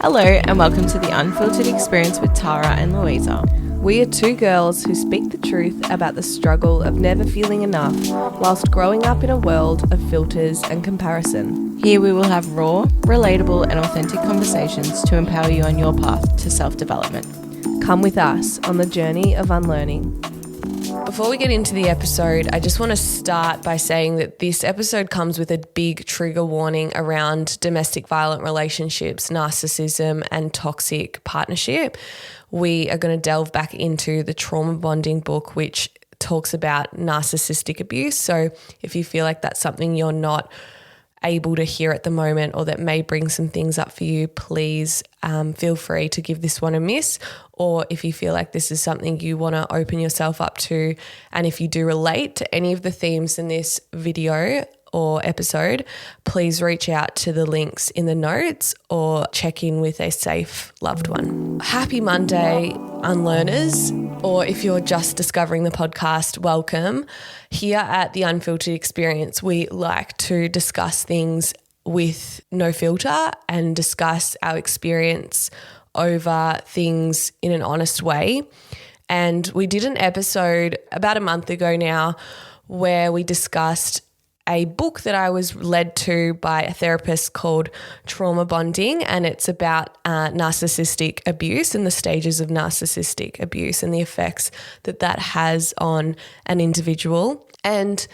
Hello and welcome to the Unfiltered Experience with Tara and Louisa. We are two girls who speak the truth about the struggle of never feeling enough whilst growing up in a world of filters and comparison. Here we will have raw, relatable and authentic conversations to empower you on your path to self-development. Come with us on the journey of unlearning. Before we get into the episode, I just want to start by saying that this episode comes with a big trigger warning around domestic violent relationships, narcissism, and toxic partnership. We are going to delve back into the trauma bonding book, which talks about narcissistic abuse. So if you feel like that's something you're not able to hear at the moment or that may bring some things up for you, please feel free to give this one a miss. Or if you feel like this is something you want to open yourself up to, and if you do relate to any of the themes in this video or episode, please reach out to the links in the notes or check in with a safe loved one. Happy Monday, unlearners, or if you're just discovering the podcast, welcome. Here at the Unfiltered Experience, we like to discuss things with no filter and discuss our experience over things in an honest way. And we did an episode about a month ago now where we discussed a book that I was led to by a therapist called Trauma Bonding, and it's about narcissistic abuse and the stages of narcissistic abuse and the effects that that has on an individual. And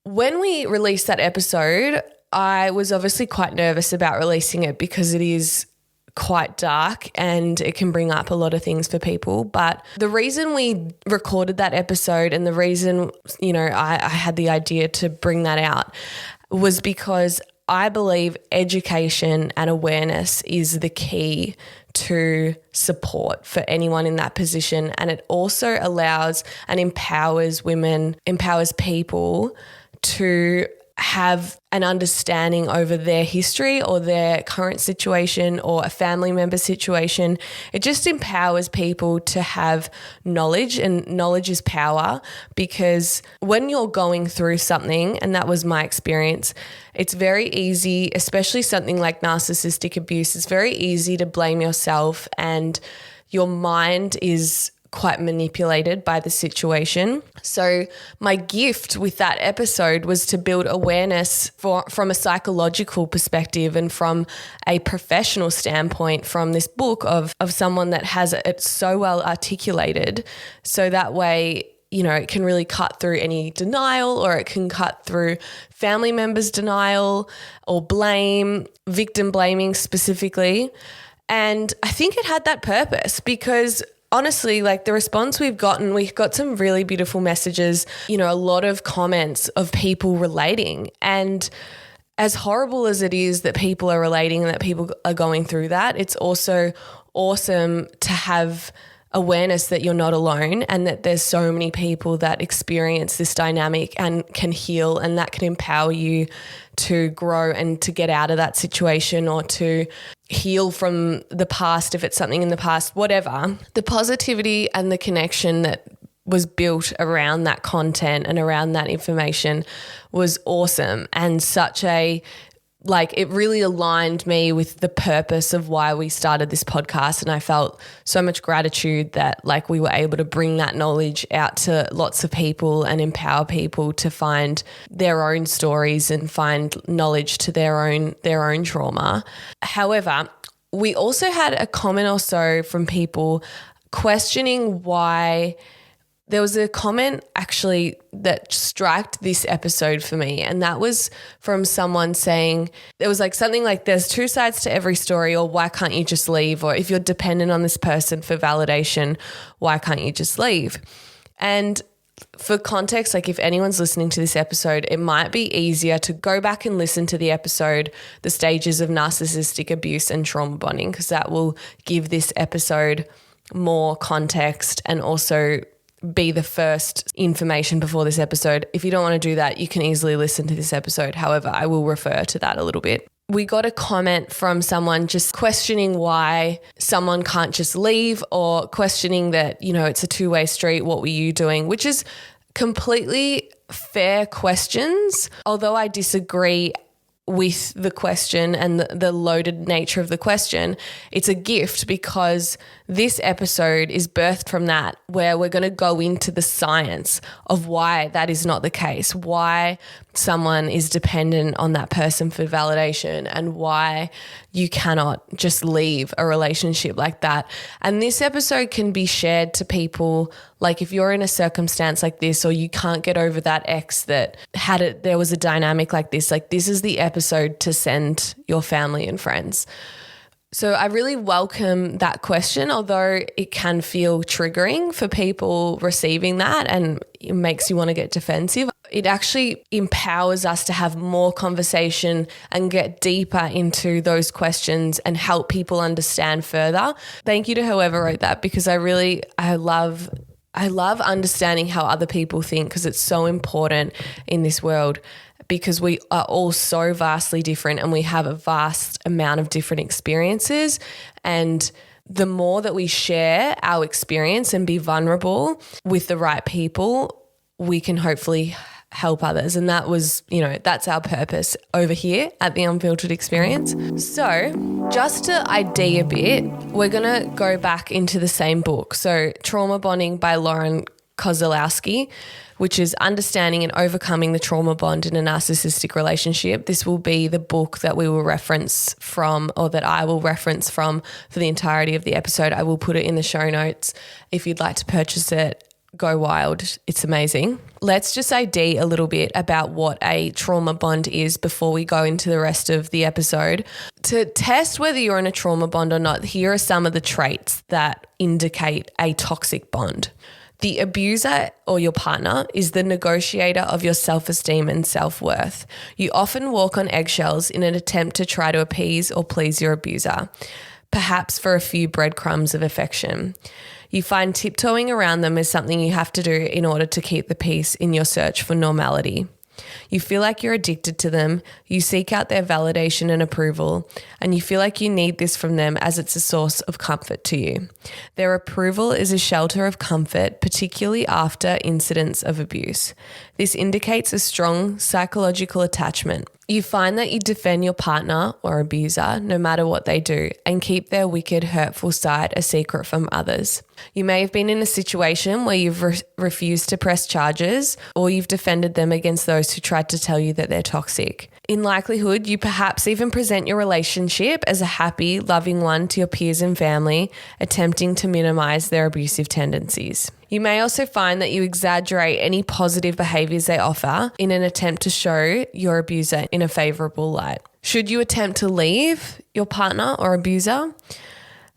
when we released that episode, I was obviously quite nervous about releasing it because it is quite dark and it can bring up a lot of things for people. But the reason we recorded that episode and the reason, I had the idea to bring that out was because I believe education and awareness is the key to support for anyone in that position. And it also allows and empowers women, empowers people to have an understanding over their history or their current situation or a family member situation. It just empowers people to have knowledge, and knowledge is power, because when you're going through something, and that was my experience, it's very easy, especially something like narcissistic abuse, it's very easy to blame yourself, and your mind is quite manipulated by the situation. So my gift with that episode was to build awareness from a psychological perspective and from a professional standpoint from this book of someone that has it so well articulated, so that way, it can really cut through any denial, or it can cut through family members' denial or blame, victim blaming specifically. And I think it had that purpose because honestly, like the response we've got some really beautiful messages, a lot of comments of people relating. And as horrible as it is that people are relating and that people are going through that, it's also awesome to have awareness that you're not alone and that there's so many people that experience this dynamic and can heal, and that can empower you to grow and to get out of that situation or to heal from the past if it's something in the past, whatever. The positivity and the connection that was built around that content and around that information was awesome, and it really aligned me with the purpose of why we started this podcast. And I felt so much gratitude that we were able to bring that knowledge out to lots of people and empower people to find their own stories and find knowledge to their own trauma. However, we also had a comment or so from people questioning why. There was a comment actually that struck this episode for me, and that was from someone saying, it was something like, there's two sides to every story, or why can't you just leave? Or if you're dependent on this person for validation, why can't you just leave? And for context, if anyone's listening to this episode, it might be easier to go back and listen to the episode, The Stages of Narcissistic Abuse and Trauma Bonding, because that will give this episode more context and also be the first information before this episode. If you don't want to do that, you can easily listen to this episode. However, I will refer to that a little bit. We got a comment from someone just questioning why someone can't just leave, or questioning that, it's a two-way street. What were you doing? Which is completely fair questions. Although I disagree with the question and the loaded nature of the question, it's a gift because this episode is birthed from that, where we're going to go into the science of why that is not the case, why someone is dependent on that person for validation, and why you cannot just leave a relationship like that. And this episode can be shared to people, like if you're in a circumstance like this, or you can't get over that ex that there was a dynamic like this is the episode to send your family and friends. So I really welcome that question, although it can feel triggering for people receiving that and it makes you want to get defensive. It actually empowers us to have more conversation and get deeper into those questions and help people understand further. Thank you to whoever wrote that, because I love understanding how other people think, because it's so important in this world, because we are all so vastly different and we have a vast amount of different experiences. And the more that we share our experience and be vulnerable with the right people, we can hopefully help others. And that was, that's our purpose over here at the Unfiltered Experience. So just to ID a bit, we're going to go back into the same book. So Trauma Bonding by Lauren Kozlowski, which is Understanding and Overcoming the Trauma Bond in a Narcissistic Relationship. This will be the book that we will reference from, or that I will reference from, for the entirety of the episode. I will put it in the show notes. If you'd like to purchase it, go wild. It's amazing. Let's just ID a little bit about what a trauma bond is before we go into the rest of the episode. To test whether you're in a trauma bond or not, here are some of the traits that indicate a toxic bond. The abuser, or your partner, is the negotiator of your self-esteem and self-worth. You often walk on eggshells in an attempt to try to appease or please your abuser, perhaps for a few breadcrumbs of affection. You find tiptoeing around them is something you have to do in order to keep the peace in your search for normality. You feel like you're addicted to them, you seek out their validation and approval, and you feel like you need this from them as it's a source of comfort to you. Their approval is a shelter of comfort, particularly after incidents of abuse. This indicates a strong psychological attachment. You find that you defend your partner or abuser no matter what they do, and keep their wicked, hurtful side a secret from others. You may have been in a situation where you've refused to press charges, or you've defended them against those who tried to tell you that they're toxic. In likelihood, you perhaps even present your relationship as a happy, loving one to your peers and family, attempting to minimize their abusive tendencies. You may also find that you exaggerate any positive behaviors they offer in an attempt to show your abuser in a favorable light. Should you attempt to leave your partner or abuser,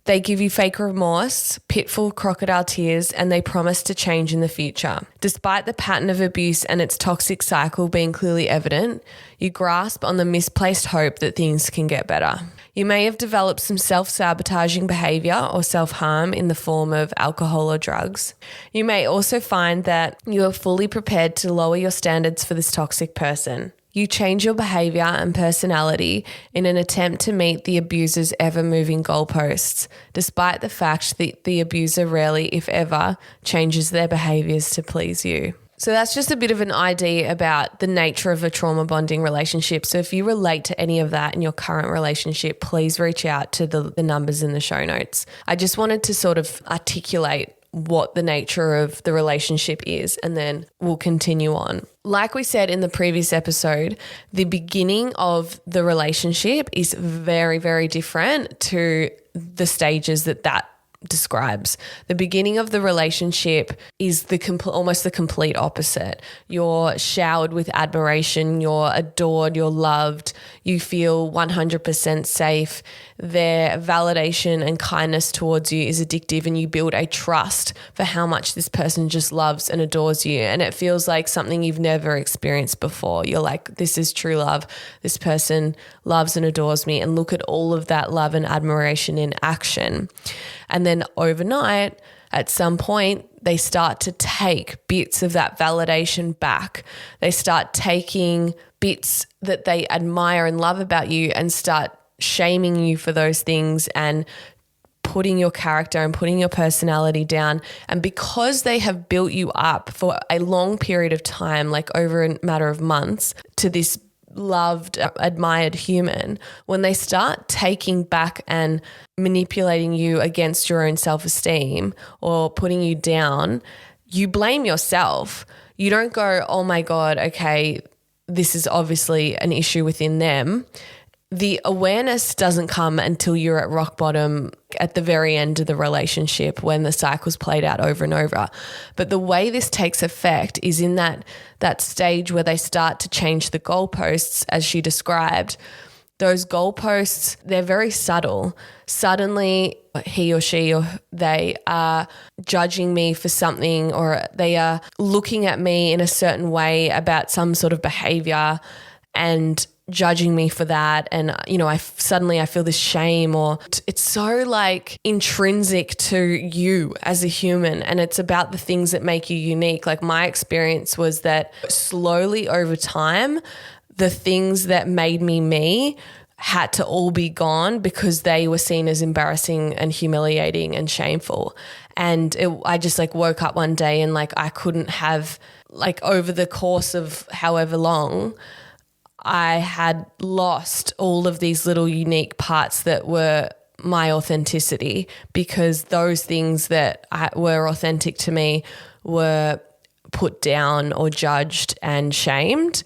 they give you fake remorse, pitiful crocodile tears, and they promise to change in the future. Despite the pattern of abuse and its toxic cycle being clearly evident, you grasp on the misplaced hope that things can get better. You may have developed some self-sabotaging behavior or self-harm in the form of alcohol or drugs. You may also find that you are fully prepared to lower your standards for this toxic person. You change your behavior and personality in an attempt to meet the abuser's ever-moving goalposts, despite the fact that the abuser rarely, if ever, changes their behaviors to please you. So that's just a bit of an idea about the nature of a trauma bonding relationship. So if you relate to any of that in your current relationship, please reach out to the numbers in the show notes. I just wanted to sort of articulate what the nature of the relationship is, and then we'll continue on. Like we said in the previous episode, the beginning of the relationship is very, very different to the stages that describes. The beginning of the relationship is almost the complete opposite. You're showered with admiration, you're adored, you're loved, you feel 100% safe. Their validation and kindness towards you is addictive, and you build a trust for how much this person just loves and adores you. And it feels like something you've never experienced before. You're like, this is true love. This person loves and adores me. And look at all of that love and admiration in action. And then overnight, at some point, they start to take bits of that validation back. They start taking bits that they admire and love about you and start shaming you for those things and putting your character and putting your personality down. And because they have built you up for a long period of time, like over a matter of months, to this loved, admired human, when they start taking back and manipulating you against your own self-esteem or putting you down, you blame yourself. You don't go, oh my God, okay, this is obviously an issue within them. The awareness doesn't come until you're at rock bottom at the very end of the relationship when the cycle's played out over and over. But the way this takes effect is in that stage where they start to change the goalposts, as she described. Those goalposts, they're very subtle. Suddenly he or she or they are judging me for something, or they are looking at me in a certain way about some sort of behavior and judging me for that. And, I feel this shame, or it's so like intrinsic to you as a human. And it's about the things that make you unique. Like my experience was that slowly over time, the things that made me me had to all be gone because they were seen as embarrassing and humiliating and shameful. And I just like woke up one day and like I couldn't have, like, over the course of however long, I had lost all of these little unique parts that were my authenticity, because those things that were authentic to me were put down or judged and shamed.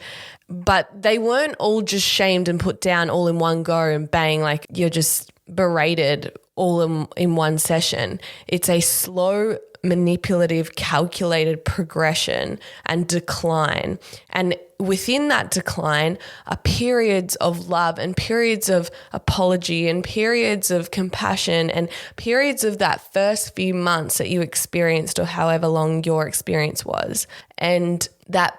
But they weren't all just shamed and put down all in one go and bang, like you're just berated all in one session. It's a slow, manipulative, calculated progression and decline. And within that decline are periods of love and periods of apology and periods of compassion and periods of that first few months that you experienced, or however long your experience was. And that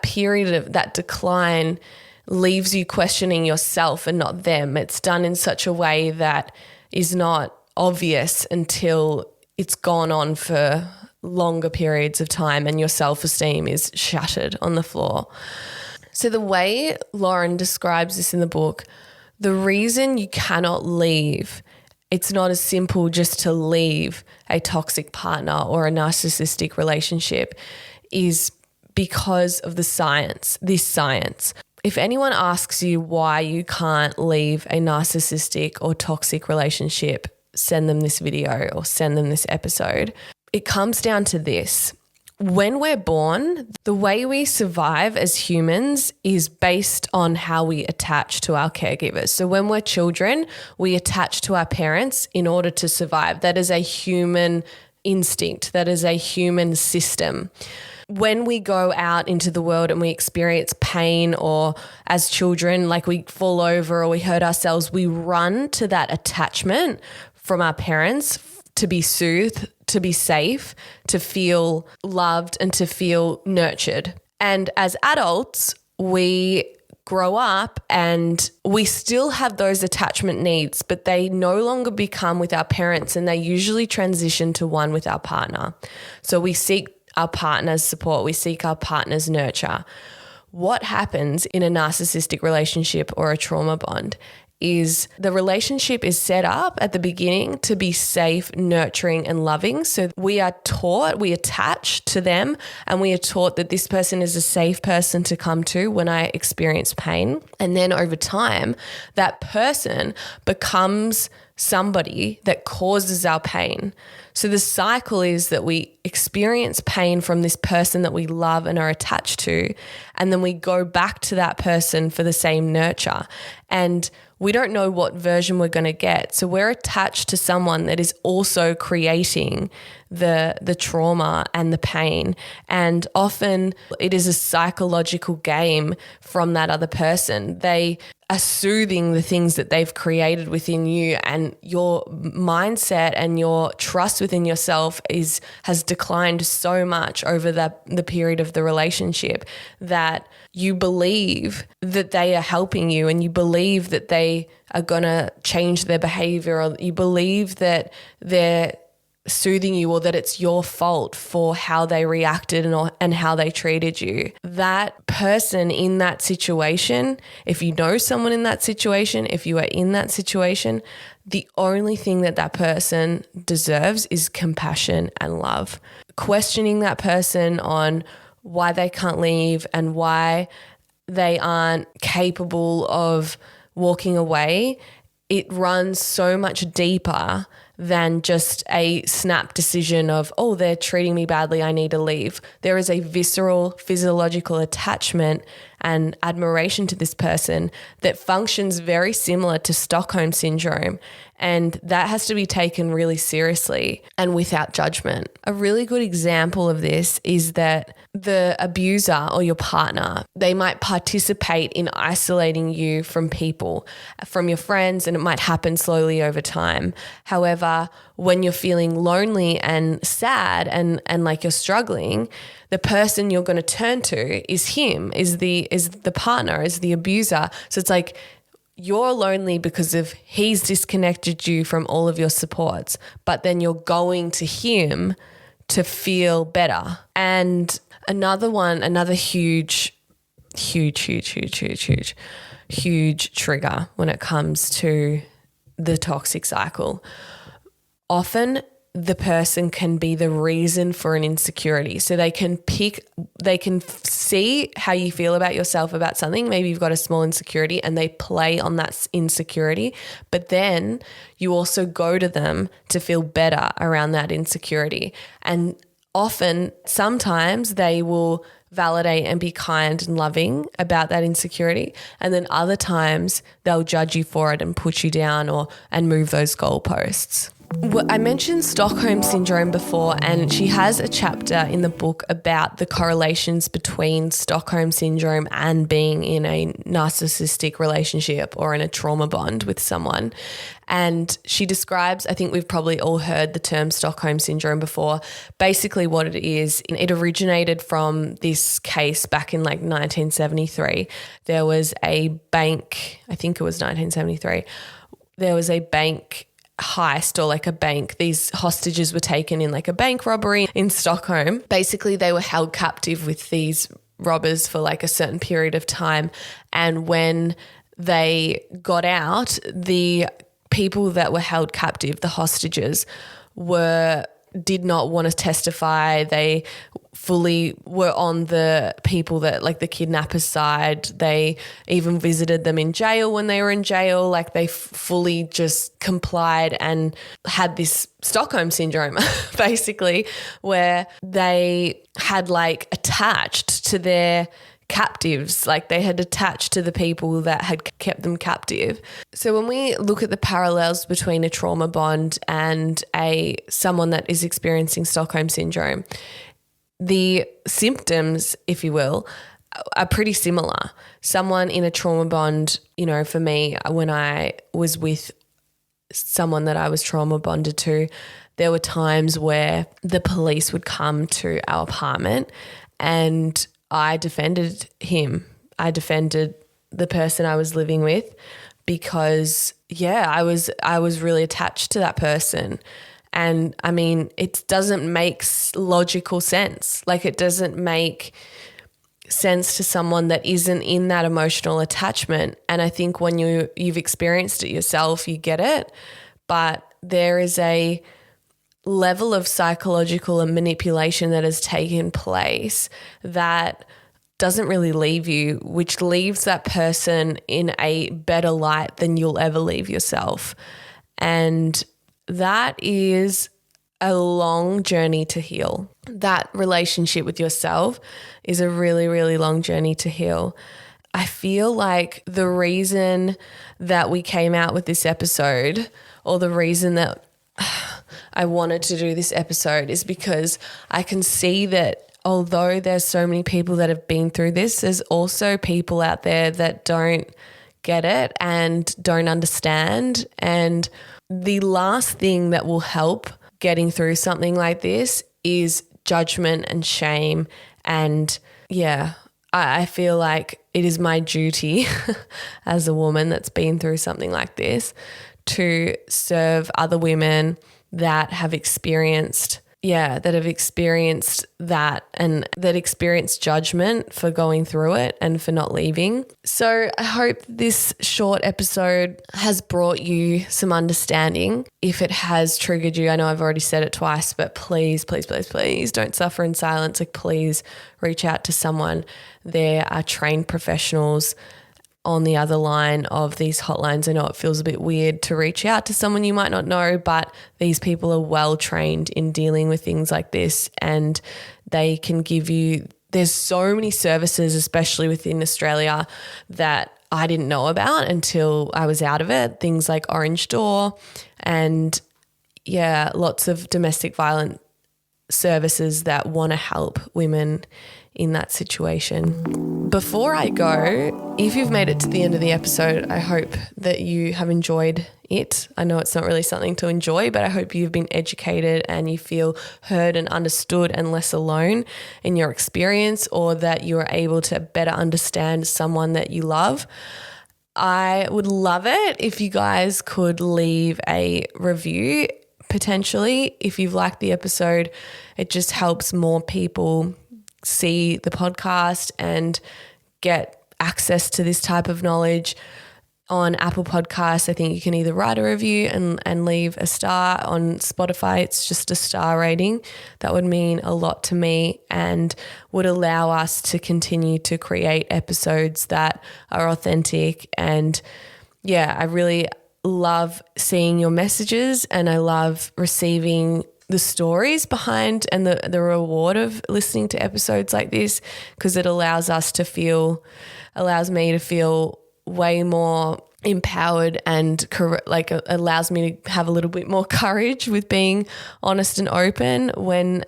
period of that decline leaves you questioning yourself and not them. It's done in such a way that is not obvious until it's gone on for longer periods of time and your self-esteem is shattered on the floor. So the way Lauren describes this in the book, the reason you cannot leave, it's not as simple just to leave a toxic partner or a narcissistic relationship, is because of this science. If anyone asks you why you can't leave a narcissistic or toxic relationship, send them this video or send them this episode. It comes down to this. When we're born, the way we survive as humans is based on how we attach to our caregivers. So when we're children, we attach to our parents in order to survive. That is a human instinct. That is a human system. When we go out into the world and we experience pain, or as children, like we fall over or we hurt ourselves, we run to that attachment from our parents to be soothed, to be safe, to feel loved and to feel nurtured. And as adults, we grow up and we still have those attachment needs, but they no longer become with our parents, and they usually transition to one with our partner. So we seek our partner's support, we seek our partner's nurture. What happens in a narcissistic relationship or a trauma bond is the relationship is set up at the beginning to be safe, nurturing, and loving. So we are taught, we attach to them, and we are taught that this person is a safe person to come to when I experience pain. And then over time, that person becomes somebody that causes our pain. So the cycle is that we experience pain from this person that we love and are attached to, and then we go back to that person for the same nurture. And we don't know what version we're going to get. So we're attached to someone that is also creating the trauma and the pain. And often it is a psychological game from that other person. They are soothing the things that they've created within you, and your mindset and your trust within yourself has declined so much over the period of the relationship that you believe that they are helping you, and you believe that they are going to change their behavior, or you believe that they're soothing you, or that it's your fault for how they reacted and how they treated you. That person in that situation, if you know someone in that situation, if you are in that situation, the only thing that person deserves is compassion and love. Questioning that person on why they can't leave and why they aren't capable of walking away, it runs so much deeper than just a snap decision of, oh, they're treating me badly, I need to leave. There is a visceral physiological attachment and admiration to this person that functions very similar to Stockholm syndrome. And that has to be taken really seriously and without judgment. A really good example of this is that the abuser or your partner, they might participate in isolating you from people, from your friends, and it might happen slowly over time. However, when you're feeling lonely and sad and like you're struggling, the person you're going to turn to is him, is the partner, is the abuser. So it's like, you're lonely because of he's disconnected you from all of your supports, but then you're going to him to feel better. And another huge trigger when it comes to the toxic cycle. Often the person can be the reason for an insecurity. So they can see how you feel about yourself about something. Maybe you've got a small insecurity and they play on that insecurity, but then you also go to them to feel better around that insecurity. And sometimes they will validate and be kind and loving about that insecurity. And then other times they'll judge you for it and put you down and move those goalposts. Well, I mentioned Stockholm Syndrome before, and she has a chapter in the book about the correlations between Stockholm Syndrome and being in a narcissistic relationship or in a trauma bond with someone. And she describes, I think we've probably all heard the term Stockholm Syndrome before. Basically what it is, it originated from this case back in like 1973. There was a bank, I think it was 1973, there was a bank heist or like a bank. These hostages were taken in like a bank robbery in Stockholm. Basically, they were held captive with these robbers for like a certain period of time. And when they got out, the people that were held captive, the hostages, did not want to testify. They fully were on the people that like the kidnappers' side. They even visited them in jail when they were in jail. Like they fully just complied and had this Stockholm syndrome basically, where they had like attached to their captives, like they had attached to the people that had kept them captive. So when we look at the parallels between a trauma bond and someone that is experiencing Stockholm syndrome, the symptoms, if you will, are pretty similar. Someone in a trauma bond, for me, when I was with someone that I was trauma bonded to, there were times where the police would come to our apartment and I defended him. I defended the person I was living with because, I was really attached to that person. And I mean, it doesn't make logical sense. Like it doesn't make sense to someone that isn't in that emotional attachment. And I think when you've experienced it yourself, you get it. But there is a level of psychological manipulation that has taken place that doesn't really leave you, which leaves that person in a better light than you'll ever leave yourself. And that is a long journey to heal. That relationship with yourself is a really, really long journey to heal. I feel like the reason that we came out with this episode, or the reason that I wanted to do this episode, is because I can see that although there's so many people that have been through this, there's also people out there that don't get it and don't understand. And the last thing that will help getting through something like this is judgment and shame. And I feel like it is my duty as a woman that's been through something like this to serve other women that have experienced, that have experienced that and that experience judgment for going through it and for not leaving. So I hope this short episode has brought you some understanding. If it has triggered you, I know I've already said it twice, but please, please, please, please don't suffer in silence. Like, please reach out to someone. There are trained professionals on the other line of these hotlines. I know it feels a bit weird to reach out to someone you might not know, but these people are well trained in dealing with things like this, and they can give you, there's so many services, especially within Australia, that I didn't know about until I was out of it. Things like Orange Door and lots of domestic violence services that want to help women in that situation. Before I go, if you've made it to the end of the episode, I hope that you have enjoyed it. I know it's not really something to enjoy, but I hope you've been educated and you feel heard and understood and less alone in your experience, or that you are able to better understand someone that you love. I would love it if you guys could leave a review, potentially. If you've liked the episode, it just helps more people see the podcast and get access to this type of knowledge. On Apple Podcasts, I think you can either write a review and leave a star. On Spotify, it's just a star rating. That would mean a lot to me and would allow us to continue to create episodes that are authentic. And I really love seeing your messages, and I love receiving the stories behind and the reward of listening to episodes like this, because it allows me to feel way more empowered and allows me to have a little bit more courage with being honest and open when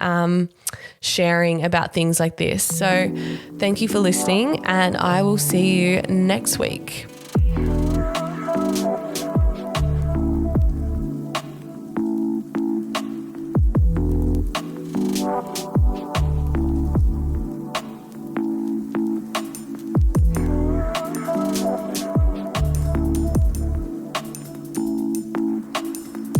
sharing about things like this. So thank you for listening, and I will see you next week.